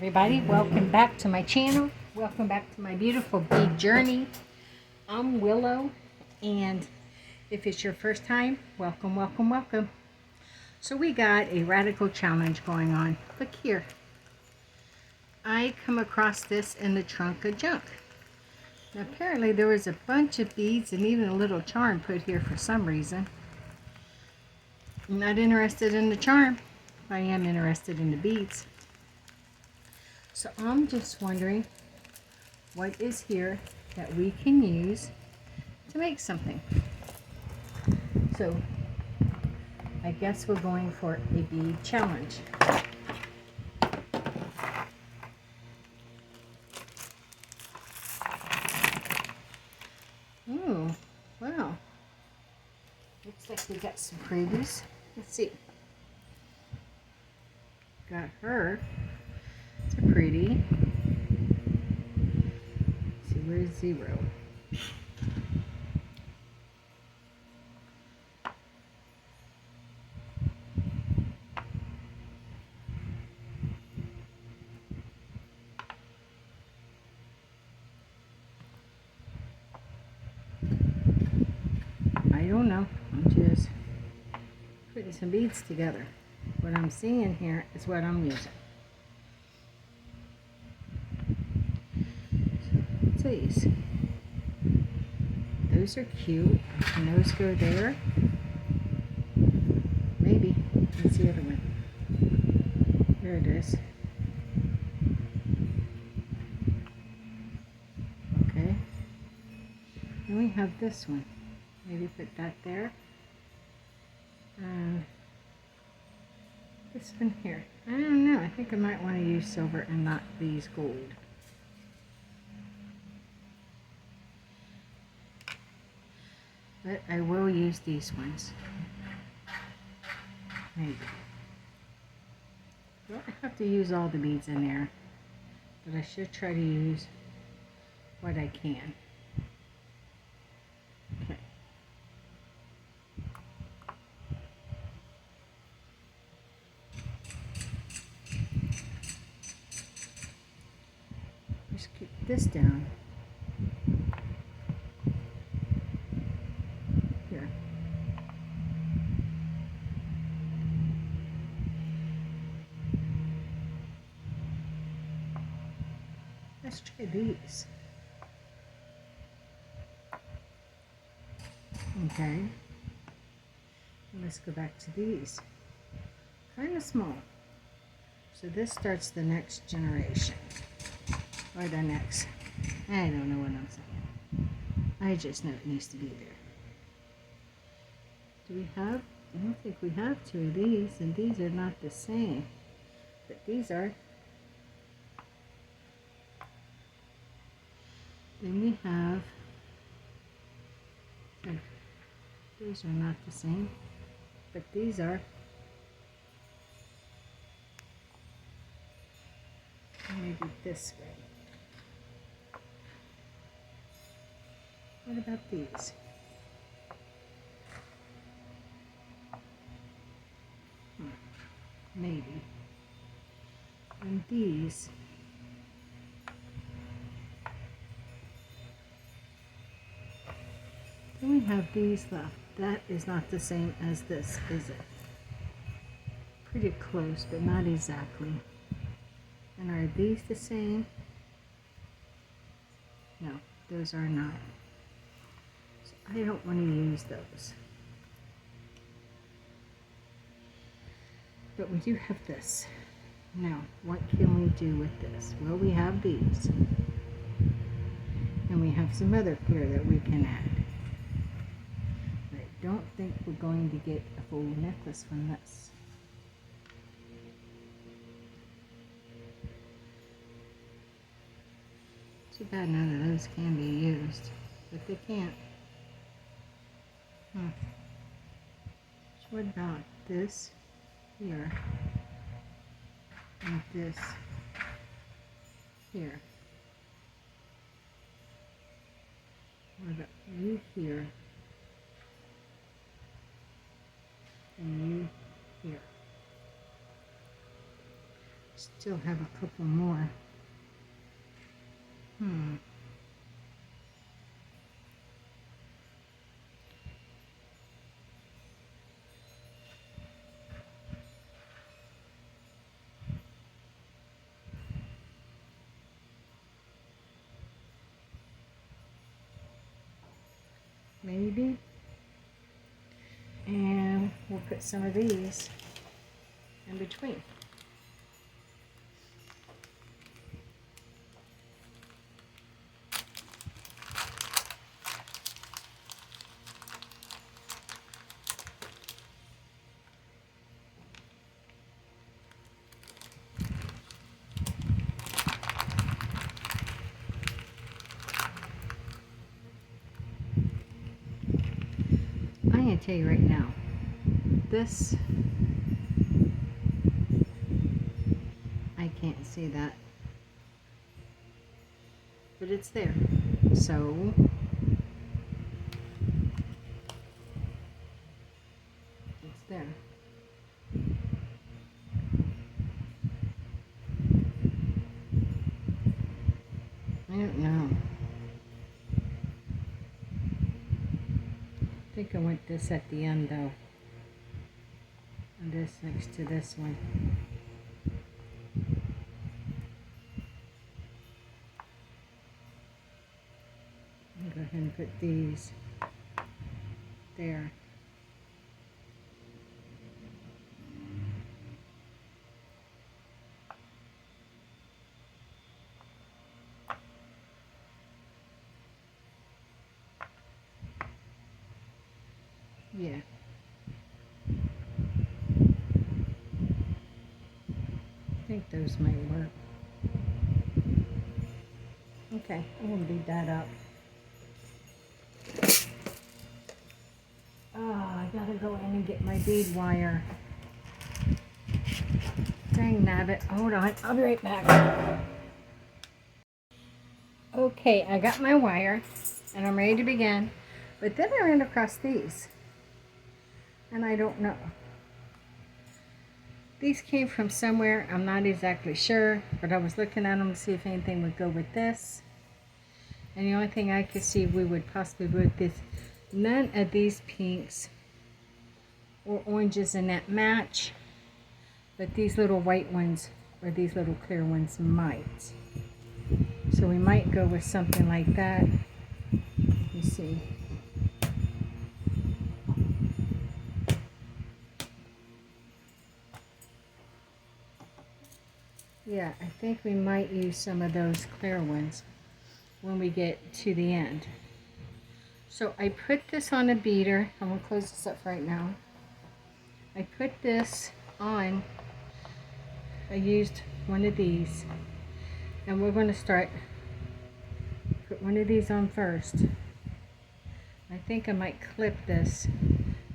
everybody, welcome back to my channel. Welcome back to my beautiful bead journey. I'm Willow, and if it's your first time, welcome, welcome, welcome. So we got a radical challenge going on. Look here. I come across this in the trunk of junk. Now apparently there was a bunch of beads and even a little charm put here for some reason. I'm not interested in the charm. I am interested in the beads. So I'm just wondering what is here that we can use to make something. So I guess we're going for a bead challenge. Oh, wow. Looks like we got some freebies. Let's see. Got her. It's a pretty. Let's see, where's 0? I don't know. I'm just putting some beads together. What I'm seeing here is what I'm using. So, these. Those are cute. Can those go there? Maybe. What's the other one? There it is. Okay. And we have this one. Maybe put that there. This one here. I don't know. I think I might want to use silver and not these gold. But I will use these ones. Maybe. I don't have to use all the beads in there, but I should try to use what I can. Okay. Just keep this down. Here. Let's try these. Okay. Let's go back to these. Kind of small. So this starts the next generation. Or the next. I don't know what I'm saying. I just know it needs to be there. Do we have? I don't think we have 2 of these, and these are not the same. But these are. Then we have. These are not the same, but these are. Maybe this way. What about these? Maybe. And these. Then we have these left. That is not the same as this, is it? Pretty close, but not exactly. And are these the same? No, those are not. So I don't want to use those. But we do have this. Now, what can we do with this? Well, we have these. And we have some other here that we can add. But I don't think we're going to get a full necklace from this. Too bad none of those can be used. But they can't. So what about this here? And this here. What about you here? And you here. Still have a couple more. Maybe. And we'll put some of these in between. I'm going to tell you right now, this, I can't see that, but it's there, so it's there. I don't know. I think I want this at the end though. And this next to this one. I'll go ahead and put these there. Yeah. I think those might work. Okay, I'm going to bead that up. Oh, I gotta go in and get my bead wire. Dang nabbit. Hold on, I'll be right back. Okay, I got my wire and I'm ready to begin. But then I ran across these. And I don't know. These came from somewhere, I'm not exactly sure, but I was looking at them to see if anything would go with this. And the only thing I could see we would possibly with this, none of these pinks or oranges in that match, but these little white ones or these little clear ones might. So we might go with something like that. Let me see. Yeah, I think we might use some of those clear ones when we get to the end. So I put this on a beater. I'm going to close this up right now. I put this on. I used one of these. And we're going to start. Put one of these on first. I think I might clip this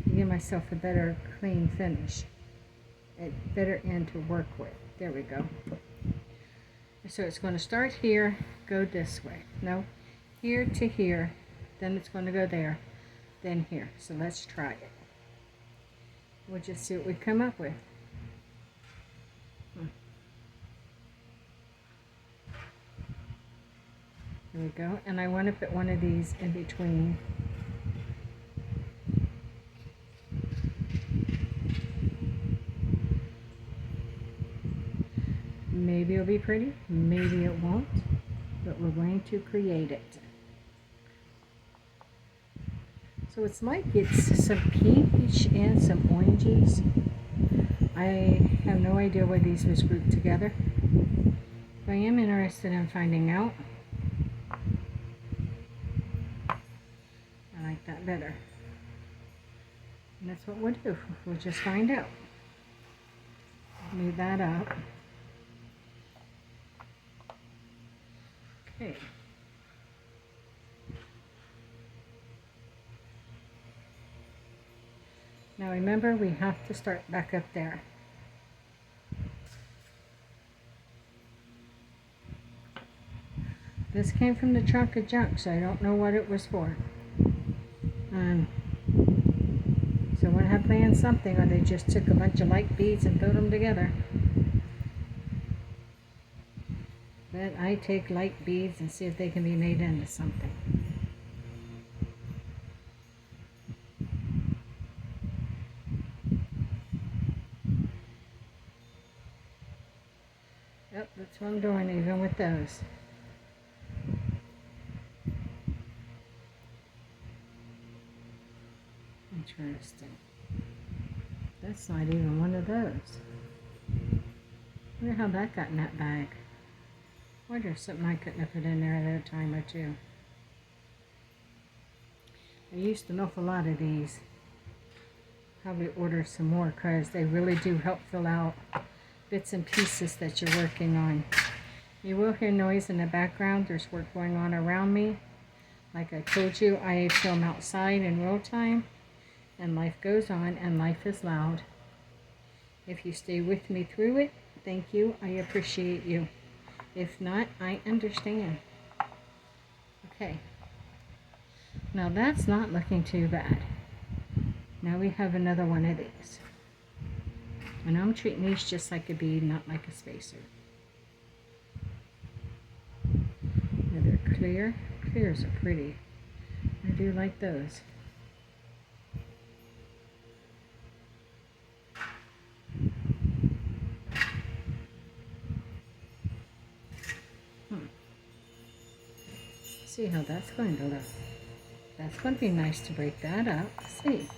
to give myself a better clean finish. A better end to work with. There we go. So it's going to start here, go this way. No, here to here, then it's going to go there, then here. So let's try it. We'll just see what we come up with. Here we go. And I want to put one of these in between. Maybe it'll be pretty, maybe it won't, but we're going to create it. So it's like it's some pinkish and some oranges. I have no idea why these was grouped together, but I am interested in finding out. I like that better. And that's what we'll do. We'll just find out. Move that up. Okay. Now remember, we have to start back up there. This came from the trunk of junk, so I don't know what it was for. Someone had planned something, or they just took a bunch of light beads and put them together. But I take light beads and see if they can be made into something. Yep, that's what I'm doing even with those. Interesting. That's not even one of those. Wonder how that got in that bag. Wonder if something I couldn't have put in there at a time or two. I used an awful lot of these. Probably order some more because they really do help fill out bits and pieces that you're working on. You will hear noise in the background. There's work going on around me. Like I told you, I film outside in real time, and life goes on, and life is loud. If you stay with me through it, thank you. I appreciate you. If not, I understand. Okay. Now that's not looking too bad. Now we have another one of these. And I'm treating these just like a bead, not like a spacer. Now they're clear. Clears are pretty. I do like those. See how that's going to look. That's going to be nice to break that up. See.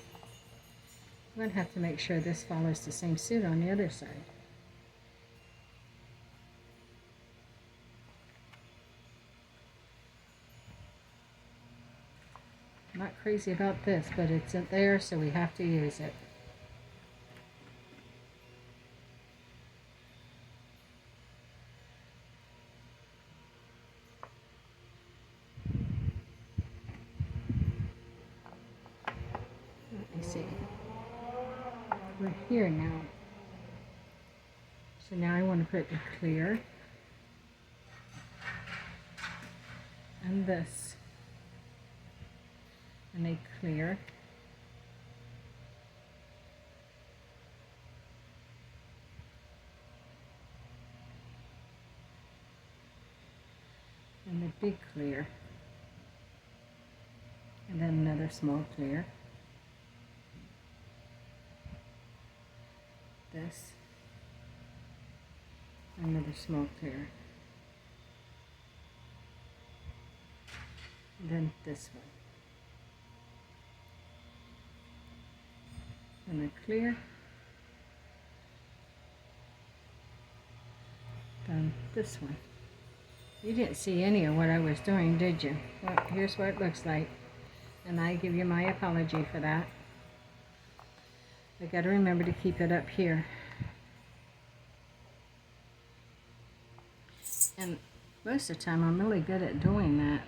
I'm going to have to make sure this follows the same suit on the other side. I'm not crazy about this, but it's there, so we have to use it. Let me see. We're here now. So now I want to put a clear and this and a clear and a big clear and then another small clear, this, another small clear, and then this one, and a clear, then this one. You didn't see any of what I was doing, did you? Well, here's what it looks like, and I give you my apology for that. I got to remember to keep it up here. And most of the time I'm really good at doing that,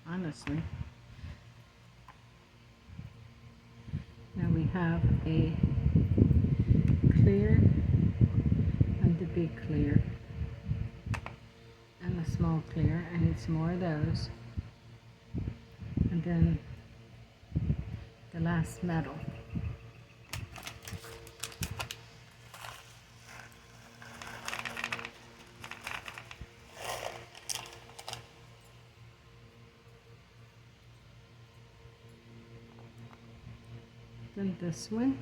honestly. Now we have a clear and the big clear and the small clear. I need some more of those. And then the last metal. Then this one.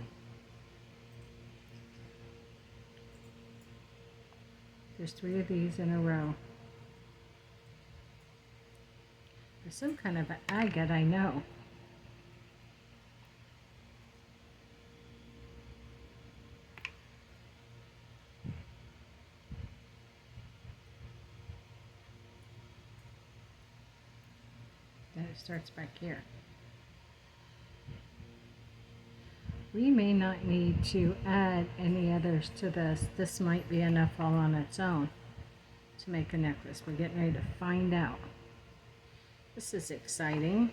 There's 3 of these in a row. There's some kind of an agate, I know. Then it starts back here. We may not need to add any others to this. This might be enough all on its own to make a necklace. We're getting ready to find out. This is exciting.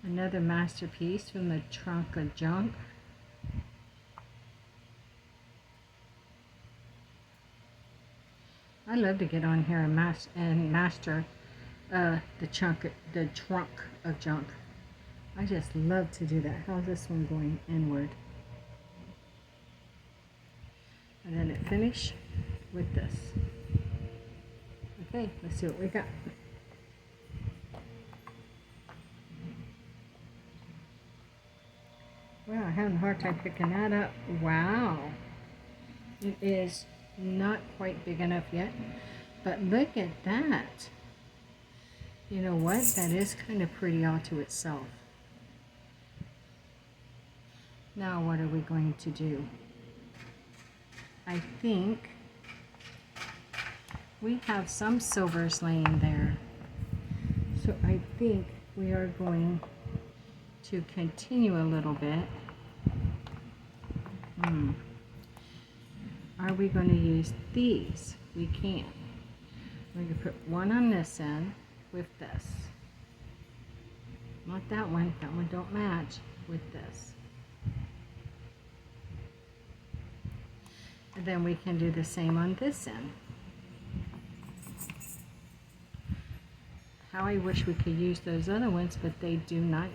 Another masterpiece from the trunk of junk. I love to get on here and master the trunk of junk. I just love to do that. How's this one going inward? and then it finish with this. Okay, let's see what we got. Wow, I'm having a hard time picking that up. Wow. It is not quite big enough yet, but look at that. You know what? That is kind of pretty all to itself. Now what are we going to do? I think we have some silvers laying there. So I think we are going to continue a little bit. Are we going to use these? We can. We're going to put one on this end with this. Not that one. That one don't match with this. And then we can do the same on this end. How I wish we could use those other ones, but they do not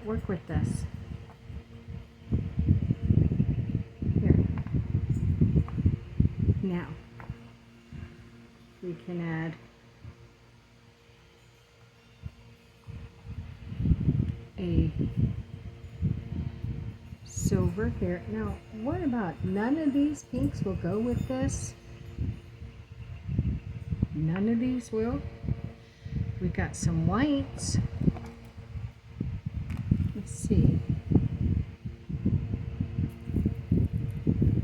work with this. Here. Now, we can add a silver here. Now, what about none of these pinks will go with this? None of these will. We got some whites. Let's see.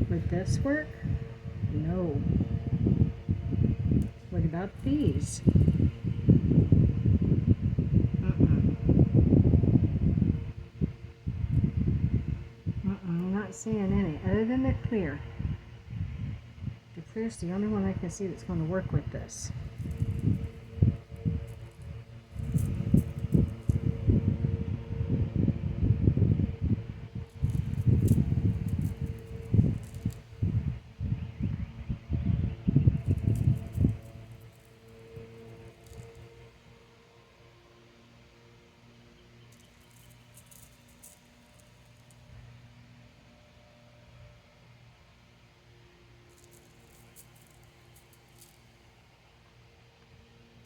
Would this work? No. What about these? I'm not seeing any other than the clear. The clear is the only one I can see that's going to work with this.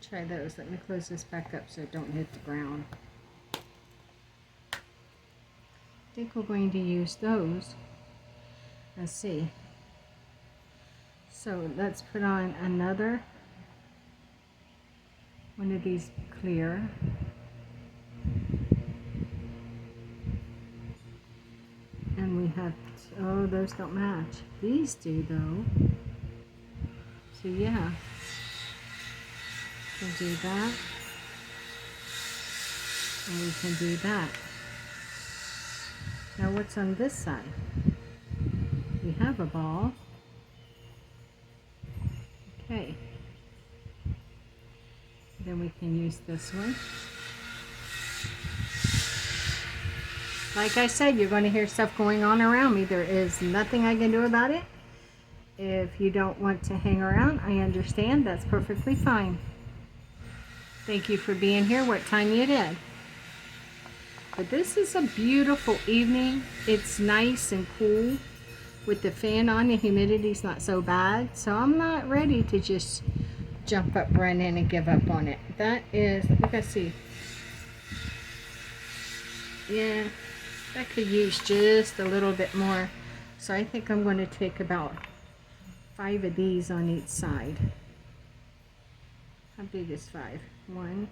Try those. Let me close this back up so it don't hit the ground. I think we're going to use those. Let's see. So let's put on another one of these clear. And we have, oh, those don't match. These do though. So yeah. We'll do that, and we can do that. Now what's on this side? We have a ball. Okay. Then we can use this one. Like I said, you're going to hear stuff going on around me. There is nothing I can do about it. If you don't want to hang around, I understand. That's perfectly fine. Thank you for being here what time you did. But this is a beautiful evening. It's nice and cool with the fan on. The humidity's not so bad. So I'm not ready to just jump up, run in, and give up on it. That is, let's see. Yeah, that could use just a little bit more. So I think I'm going to take about 5 of these on each side. How big is 5? 1,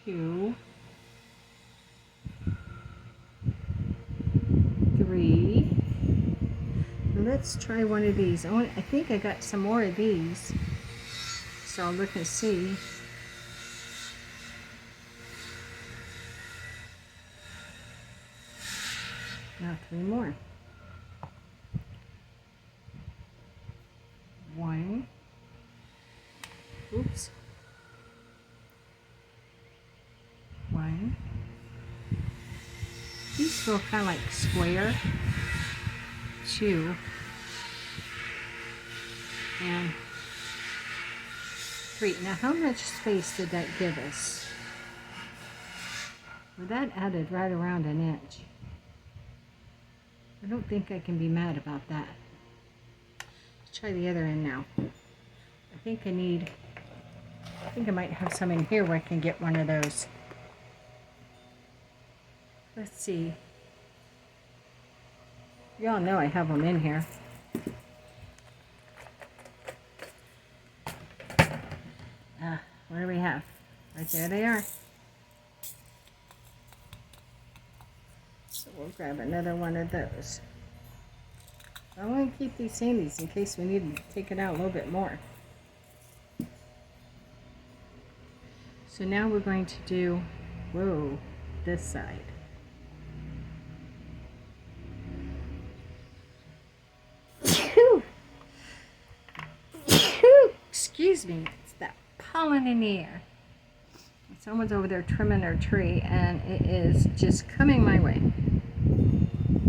2, 3. Let's try one of these. I think I got some more of these. So I'll look and see. Now 3 more. 1. Oops. 1. These feel kind of like square. 2. And 3. Now how much space did that give us? Well, that added right around an inch. I don't think I can be mad about that. Let's try the other end now. I think I might have some in here where I can get one of those. Let's see. Y'all know I have them in here. What do we have? Right there they are. So we'll grab another one of those. I want to keep these sandies in case we need to take it out a little bit more. So now we're going to do, whoa, this side. Excuse me, it's that pollen in the air. Someone's over there trimming their tree and it is just coming my way.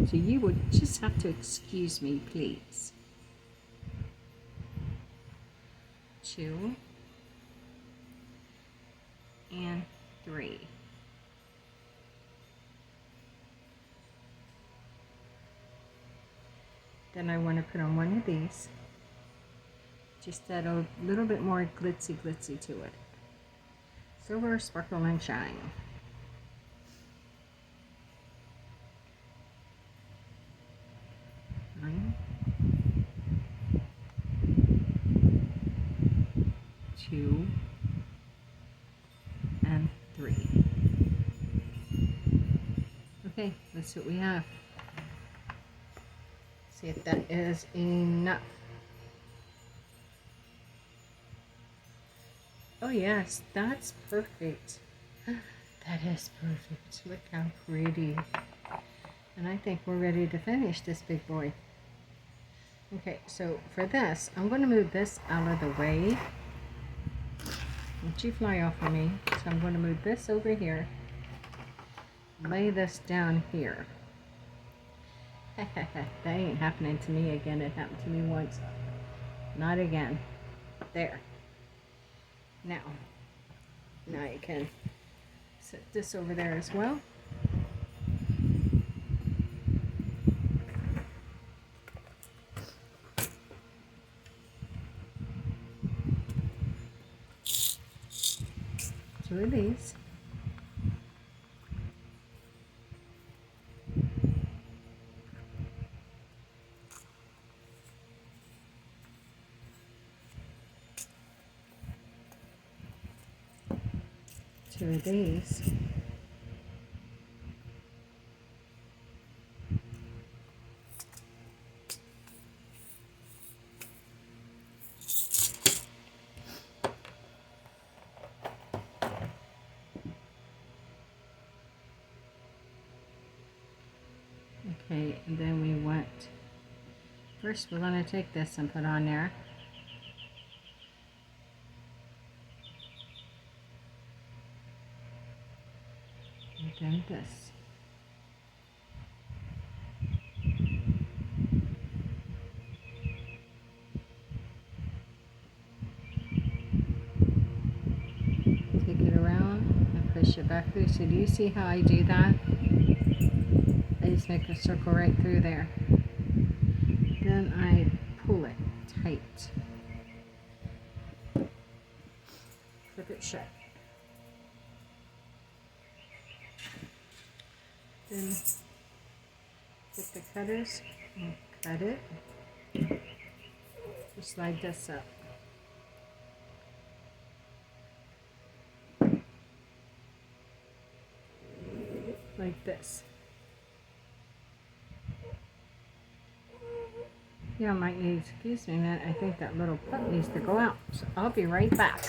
So you would just have to excuse me, please. 2 and 3. Then I want to put on one of these. Just add a little bit more glitzy to it. Silver, sparkle, and shine. One, 2, and 3. Okay, let's see what we have. See if that is enough. Oh yes, that's perfect. That is perfect. Look how pretty. And I think we're ready to finish this big boy. Okay, so for this, I'm going to move this out of the way. Don't you fly off of me. So I'm going to move this over here. Lay this down here. That ain't happening to me again. It happened to me once. Not again. There. Now you can set this over there as well. Two of these. Two of these. Okay, and then we want, first we're going to take this and put on there. And then this. Take it around and push it back through. So do you see how I do that? I just make a circle right through there. Then I pull it tight. Flip it shut. Then get the cutters and cut it. Just slide this up. Like this. Yeah, I might need, excuse me a minute, I think that little pup needs to go out. So I'll be right back.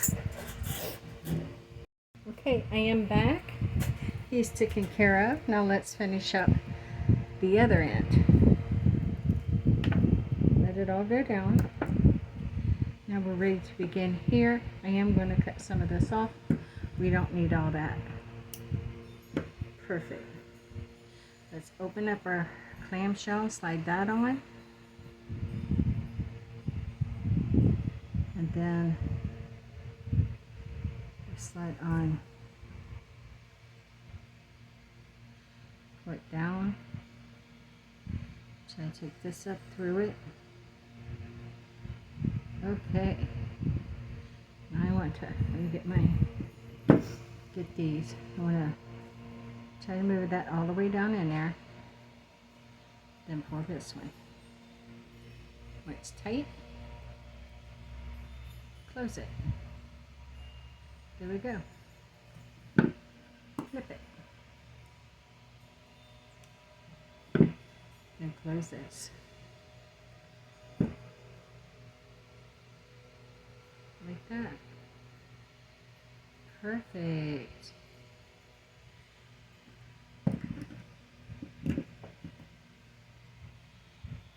Okay, I am back. He's taken care of. Now let's finish up the other end. Let it all go down. Now we're ready to begin here. I am going to cut some of this off. We don't need all that. Perfect. Let's open up our clamshell, slide that on. And then slide on pull it down. So I take this up through it. Okay. Now I want to, let me get these. I want to try to move that all the way down in there. Then pull this one. When it's tight, close it. There we go. Flip it. Then close this. Like that. Perfect.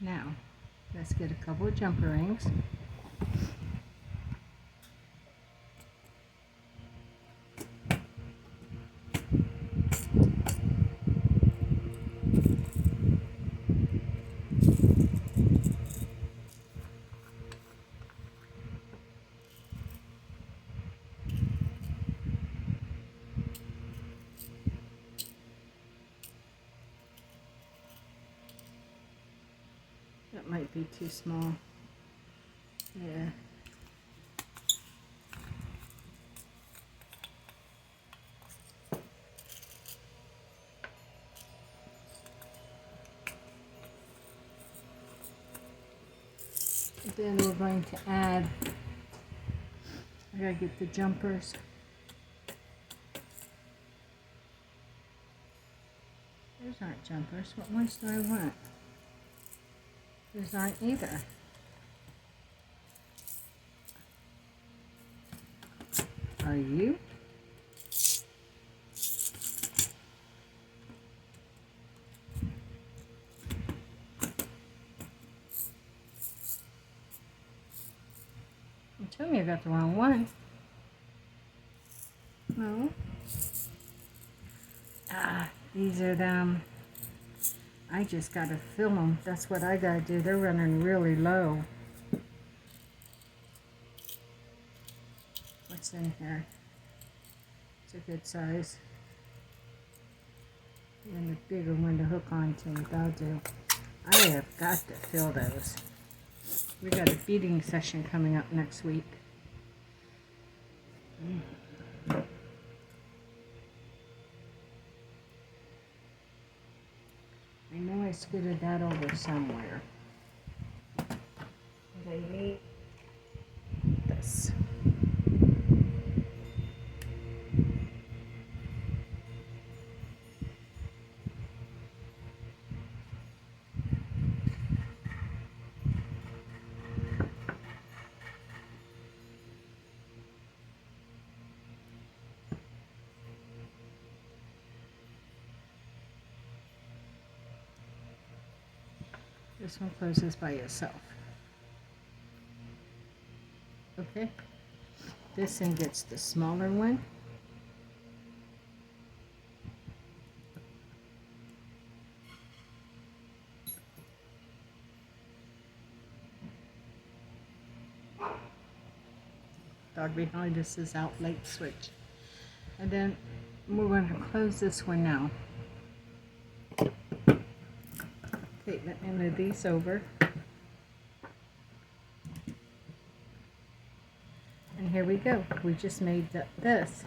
Now, let's get a couple of jumper rings. That might be too small. Yeah. Then we're going to add, I gotta get the jumpers. Those aren't jumpers. What ones do I want? Those aren't either. Are you? You told me I got the wrong one. No. Ah, these are them. I just gotta fill them. That's what I gotta do. They're running really low. What's in here? It's a good size. And a bigger one to hook onto. That'll do. I have got to fill those. We got a beading session coming up next week. I know I scooted that over somewhere. But I need this. This one closes by itself. Okay. This one gets the smaller one. Dog behind us is out, light switch. And then we're going to close this one now. Okay, let me move these over. And here we go. We just made this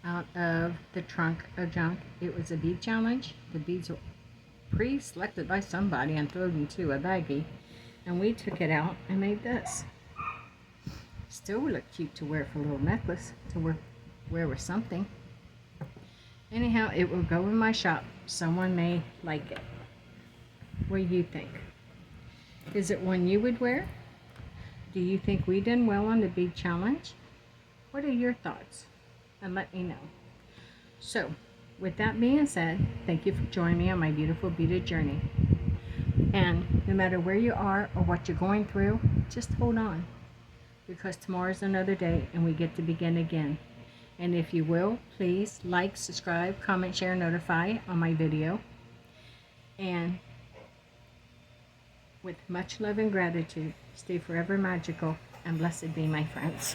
out of the trunk of junk. It was a bead challenge. The beads were pre-selected by somebody and thrown into a baggie. And we took it out and made this. Still would look cute to wear for a little necklace, to wear with something. Anyhow, it will go in my shop. Someone may like it. What do you think? Is it one you would wear? Do you think we done well on the bead challenge? What are your thoughts? And let me know. So, with that being said, thank you for joining me on my beautiful beaded journey. And no matter where you are or what you're going through, just hold on. Because tomorrow's another day and we get to begin again. And if you will, please like, subscribe, comment, share, notify on my video. And with much love and gratitude, stay forever magical and blessed be, my friends.